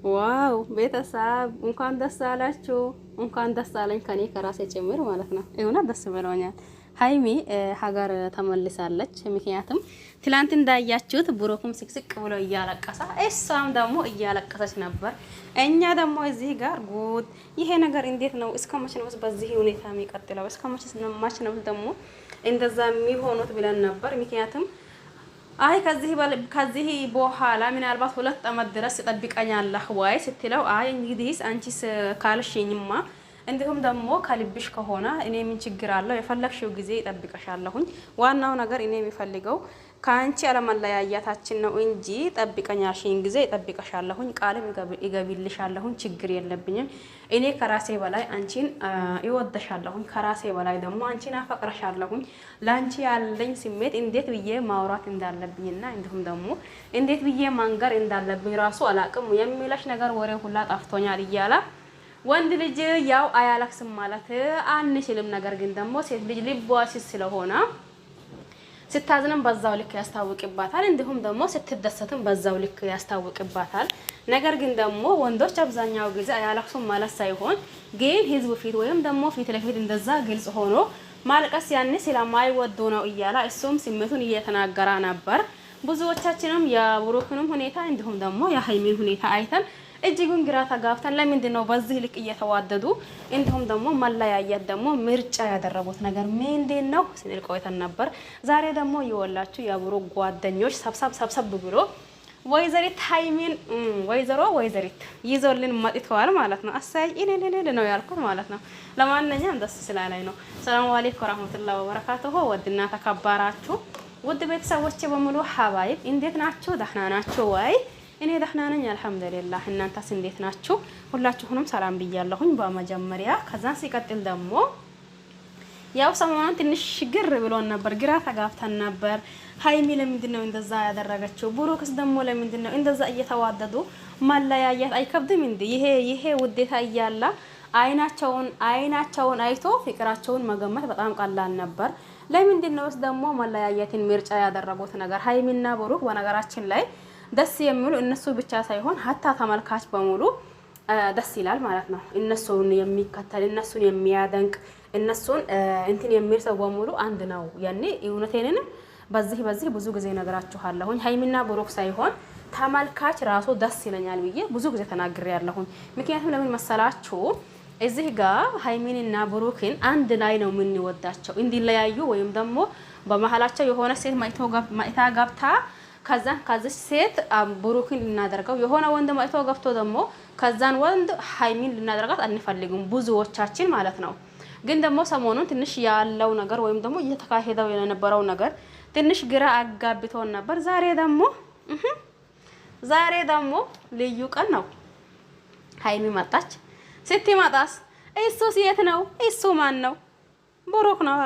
ዋው ቤተሰብ እንኳን ደስ አላችሁ፣ እንኳን ደስ አለኝ ከኔ ከራሴ ጭምር ማለት ነው። ይሁን ደስ ብሎኛል። ሀይሚ ሀገር ተመልሳለች። ምክንያቱም ትላንት እንዳያችሁት ብሩክም ስቅስቅ ብሎ እያለቀሰ እሷም ደግሞ እያለቀሰች ነበር። እኛ ደግሞ እዚህ ጋር ጉድ ይሄ ነገር እንዴት ነው? እስከ መቼ ነው በዚህ ሁኔታ የሚቀጥለው? እስከ መቼ ነው ደግሞ እንደዛ የሚሆኑት ብለን ነበር። ምክንያቱም አይ ከዚህ በኋላ ምናልባት 2 አመት ድረስ ጠብቀኛለህ ወይ ስትለው አይ እንግዲህ አንቺስ ካልሽኝማ እንዲሁም ደግሞ ከልብሽ ከሆነ እኔ ምን ችግር አለው? የፈለግሽው ጊዜ ይጠብቀሻለሁኝ። ዋናው ነገር እኔ የሚፈልገው ከአንቺ አለመለያያታችን ነው እንጂ ጠብቀኛሽን ጊዜ ይጠብቀሻለሁኝ፣ ቃልም ይገቢልሻለሁኝ፣ ችግር የለብኝም። እኔ ከራሴ በላይ አንቺን ይወደሻለሁኝ፣ ከራሴ በላይ ደግሞ አንቺን አፈቅረሻለሁኝ። ላንቺ ያለኝ ስሜት እንዴት ብዬ ማውራት እንዳለብኝና እንዲሁም ደግሞ እንዴት ብዬ ማንገር እንዳለብኝ ራሱ አላቅም። የሚለሽ ነገር ወሬ ሁላ ጠፍቶኛል እያለ ወንድ ልጅ ያው አያለቅስም ማለት አንችልም። ነገር ግን ደግሞ ሴት ልጅ ልቧ ስለሆነ ስታዝንም በዛው ልክ ያስታውቅባታል፣ እንዲሁም ደግሞ ስትደሰትም በዛው ልክ ያስታውቅባታል። ነገር ግን ደግሞ ወንዶች አብዛኛው ጊዜ አያለቅሱም ማለት ሳይሆን ግን ህዝብ ፊት ወይም ደግሞ ፊት ለፊት እንደዛ ግልጽ ሆኖ ማልቀስ ያን ስለማይወዱ ነው እያለ እሱም ስሜቱን እየተናገረ ነበር። ብዙዎቻችንም የብሩክንም ሁኔታ እንዲሁም ደግሞ የሀይሚን ሁኔታ አይተን እጅጉን ግራ ተጋብተን ለምንድን ነው በዚህ ልክ እየተዋደዱ እንዲሁም ደግሞ መለያየት ደግሞ ምርጫ ያደረጉት ነገር ምንድን ነው ስንል ቆይተን ነበር። ዛሬ ደግሞ ይወላችሁ የብሩክ ጓደኞች ሰብሰብ ብሎ ወይዘሪት ሀይሚን ወይዘሪት ይዞልን መጥተዋል ማለት ነው። አሳይ ኢኔኔኔ ነው ያልኩት ማለት ነው። ለማንኛውም ደስ ስላለኝ ነው። ሰላም አለይኩም ወራህመቱላሂ ወበረካቱሁ። ወድና ተከባራችሁ ውድ ቤተሰቦቼ በሙሉ ሀባይብ እንዴት ናችሁ? ደህና ናችሁ ወይ? እኔ ደህና ነኝ አልሐምዱሊላህ። እናንተስ እንዴት ናችሁ? ሁላችሁንም ሰላም ብያለሁኝ በመጀመሪያ። ከዛን ሲቀጥል ደግሞ ያው ሰሞኑን ትንሽ ግር ብሎን ነበር፣ ግራ ተጋብተን ነበር። ሀይሚ ለምንድን ነው እንደዛ ያደረገችው? ብሩክስ ደግሞ ለምንድን ነው እንደዛ እየተዋደዱ መለያየት አይከብድም እንዴ? ይሄ ውዴታ እያለ አይናቸውን አይቶ ፍቅራቸውን መገመት በጣም ቀላል ነበር። ለምንድን ነውስ ደግሞ መለያየትን ምርጫ ያደረጉት ነገር? ሀይሚና ብሩክ በነገራችን ላይ ደስ የሚሉ እነሱ ብቻ ሳይሆን ሀታ ተመልካች በሙሉ ደስ ይላል ማለት ነው። እነሱን የሚከተል እነሱን የሚያደንቅ እነሱን እንትን የሚል ሰው በሙሉ አንድ ነው። ያኔ እውነቴን በዚህ ብዙ ጊዜ ነገራችኋለሁኝ። ሀይሚና ብሩክ ሳይሆን ተመልካች ራሱ ደስ ይለኛል ብዬ ብዙ ጊዜ ተናግሬያለሁኝ። ምክንያቱም ለምን መሰላችሁ? እዚህ ጋር ሀይሚንና ብሩክን አንድ ላይ ነው የምንወዳቸው። እንዲለያዩ ወይም ደግሞ በመሀላቸው የሆነ ሴት ማይታ ገብታ ከዛን ሴት ብሩክን ልናደርገው የሆነ ወንድ ማይቶ ገብቶ ደግሞ ከዛን ወንድ ሀይሚን ልናደርጋት አንፈልግም ብዙዎቻችን ማለት ነው። ግን ደግሞ ሰሞኑን ትንሽ ያለው ነገር ወይም ደግሞ እየተካሄደው የነበረው ነገር ትንሽ ግራ አጋብቶን ነበር። ዛሬ ደግሞ ልዩ ቀን ነው። ሀይሚ መጣች። ስትመጣስ እሱስ የት ነው? እሱ ማን ነው? ብሩክ ነው።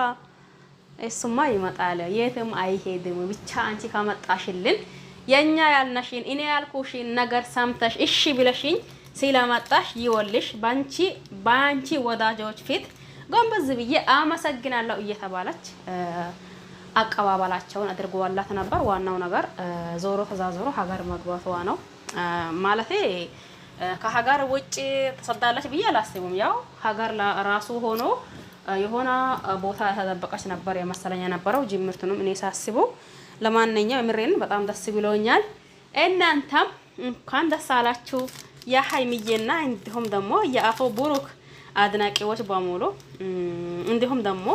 እሱማ ይመጣል፣ የትም አይሄድም። ብቻ አንቺ ከመጣሽልን የኛ ያልነሽን እኔ ያልኩሽን ነገር ሰምተሽ እሺ ብለሽኝ ስለመጣሽ ይወልሽ ባንቺ ወዳጆች ፊት ጎንበዝ ብዬ አመሰግናለሁ እየተባለች አቀባበላቸውን አድርገዋላት ነበር። ዋናው ነገር ዞሮ ተዛዞሮ ሀገር መግባቷ ነው ማለቴ። ከሀገር ውጭ ተሰዳለች ብዬ አላስብም። ያው ሀገር ራሱ ሆኖ የሆነ ቦታ ተደበቀች ነበር የመሰለኝ የነበረው ጅምርቱንም እኔ ሳስበው። ለማንኛውም ምሬን በጣም ደስ ብሎኛል። እናንተም እንኳን ደስ አላችሁ የሀይሚዬና እንዲሁም ደግሞ የአቶ ብሩክ አድናቂዎች በሙሉ እንዲሁም ደግሞ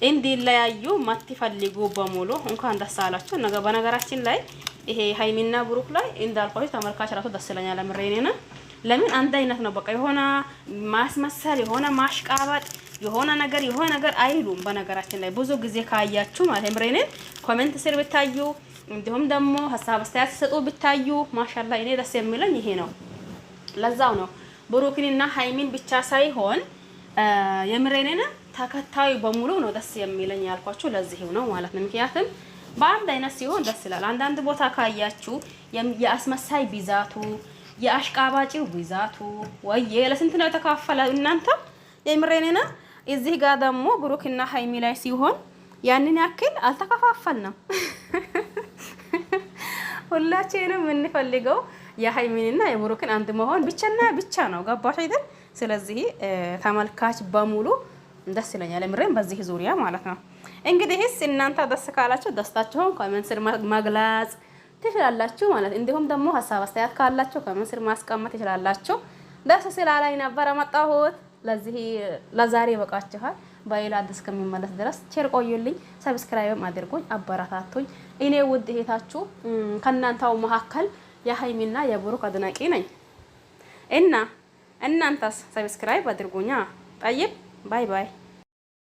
እንዲለያዩ ማትፈልጉ በሙሉ እንኳን ደስ አላችሁ። በነገራችን ላይ ይሄ ሀይሚና ብሩክ ላይ እንዳልኳችሁ ተመልካች ራሱ ደስ ይለኛል። ምሬኔና ለምን አንድ አይነት ነው። በቃ የሆነ ማስመሰል የሆነ ማሽቃባጥ የሆነ ነገር አይሉም። በነገራችን ላይ ብዙ ጊዜ ካያችሁ ማለት ምሬኔን ኮሜንት ስር ብታዩ እንዲሁም ደግሞ ሀሳብ አስተያየት ሰጡ ብታዩ ማሻአላ እኔ ደስ የሚለኝ ይሄ ነው። ለዛው ነው ብሩክንና ሀይሚን ብቻ ሳይሆን የምሬኔን ተከታዩ በሙሉ ነው ደስ የሚለኝ ያልኳችሁ ለዚህ ነው ማለት ነው። ምክንያቱም በአንድ አይነት ሲሆን ደስ ይላል። አንዳንድ ቦታ ካያችሁ የአስመሳይ ብዛቱ የአሽቃባጭው ብዛቱ ወይ ለስንት ነው የተካፈለ እናንተ የምሬኔና እዚህ ጋር ደግሞ ብሩክና ሀይሚ ላይ ሲሆን ያንን ያክል አልተከፋፈልንም። ሁላችንም የምንፈልገው የሀይሚንና የብሩክን አንድ መሆን ብቻና ብቻ ነው። ገባሽ አይደል? ስለዚህ ተመልካች በሙሉ ደስ ይለኛል ምሬን በዚህ ዙሪያ ማለት ነው። እንግዲህስ እናንተ ደስ ካላችሁ ደስታችሁን ኮሜንት ስር መግለጽ ትችላላችሁ ማለት። እንዲሁም ደግሞ ሀሳብ አስተያየት ካላችሁ ኮሜንት ስር ማስቀመጥ ትችላላችሁ። ደስ ስላላይ ነበር መጣሁት። ለዛሬ በቃችኋል። በሌላ አዲስ ከሚመለስ ድረስ ቸር ቆዩልኝ። ሰብስክራይብ አድርጉኝ፣ አበረታቱኝ። እኔ ውድ እህታችሁ ከእናንተው መካከል የሀይሚና የብሩክ አድናቂ ነኝ እና እናንተስ ሰብስክራይብ አድርጉኛ። ጠይብ ባይ ባይ።